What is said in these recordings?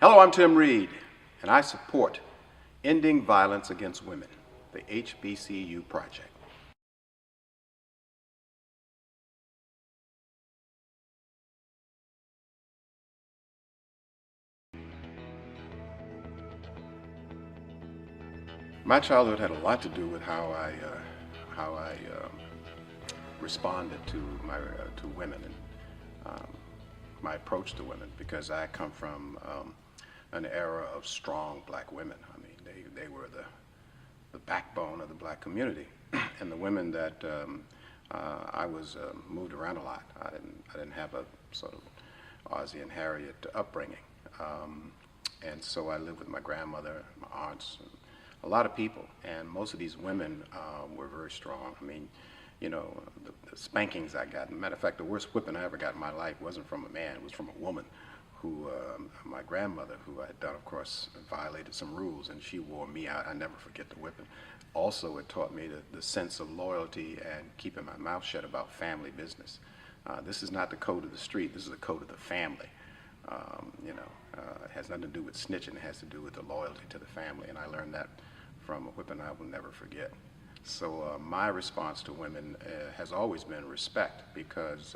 Hello, I'm Tim Reid, and I support ending violence against women, the HBCU Project. My childhood had a lot to do with how I responded to to women and my approach to women, because I come from an era of strong black women. I mean, they were the backbone of the black community, and the women that I was moved around a lot. I didn't have a sort of Ozzie and Harriet upbringing, and so I lived with my grandmother, my aunts, and a lot of people, and most of these women were very strong. I mean, you know, the spankings I got. Matter of fact, the worst whipping I ever got in my life wasn't from a man, it was from a woman who, my grandmother, who I had done, of course, violated some rules, and she wore me out. I never forget the whipping. Also, it taught me the sense of loyalty and keeping my mouth shut about family business. This is not the code of the street, this is the code of the family. It has nothing to do with snitching, it has to do with the loyalty to the family, and I learned that from a whipping I will never forget. So my response to women has always been respect, because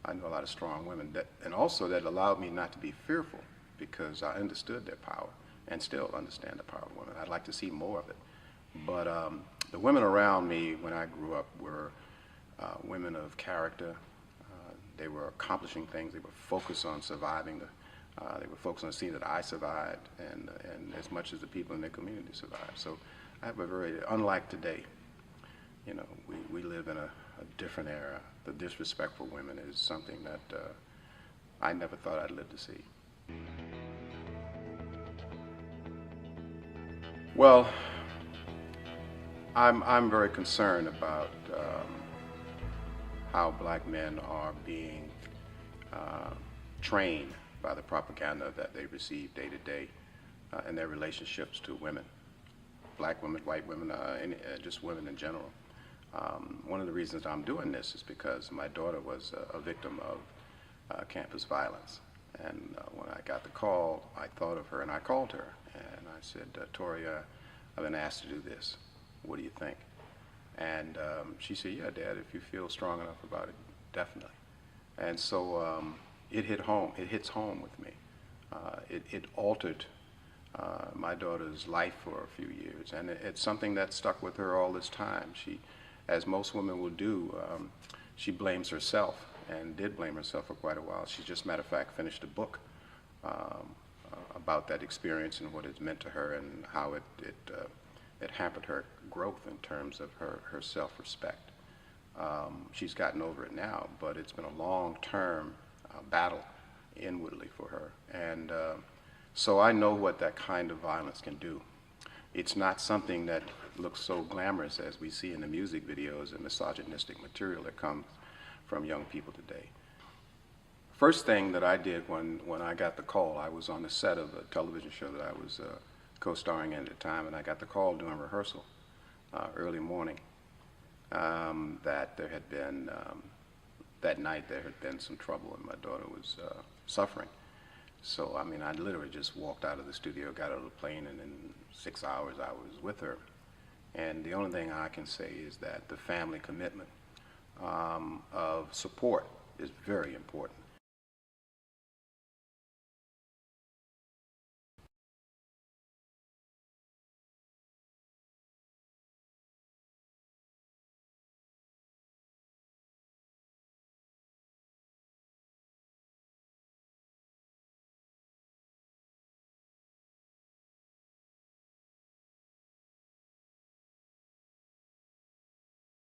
I know a lot of strong women, and also that allowed me not to be fearful, because I understood their power and still understand the power of women. I'd like to see more of it. But the women around me when I grew up were women of character. They were accomplishing things. They were focused on surviving. They were focused on seeing that I survived, and as much as the people in their community survived. So I have a very, unlike today, you know, we live in a different era. The disrespect for women is something that I never thought I'd live to see. Well, I'm very concerned about how black men are being trained by the propaganda that they receive day to day in their relationships to women, black women, white women, just women in general. One of the reasons I'm doing this is because my daughter was a victim of campus violence. And when I got the call, I thought of her and I called her and I said, Tori, I've been asked to do this. What do you think? And she said, yeah, Dad, if you feel strong enough about it, definitely. And so it hit home. It hits home with me. It altered my daughter's life for a few years, and it's something that stuck with her all this time. She, as most women will do, she blames herself, and did blame herself for quite a while. She just, matter of fact, finished a book about that experience and what it's meant to her, and how it hampered her growth in terms of her self-respect. She's gotten over it now, but it's been a long-term battle inwardly for her. And so I know what that kind of violence can do. It's not something that looks so glamorous as we see in the music videos and misogynistic material that comes from young people today. First thing that I did when I got the call, I was on the set of a television show that I was co-starring in at the time, and I got the call during rehearsal, early morning, that there had been, that night there had been some trouble and my daughter was suffering. So, I mean, I literally just walked out of the studio, got out of the plane, and in 6 hours I was with her. And the only thing I can say is that the family commitment of support is very important.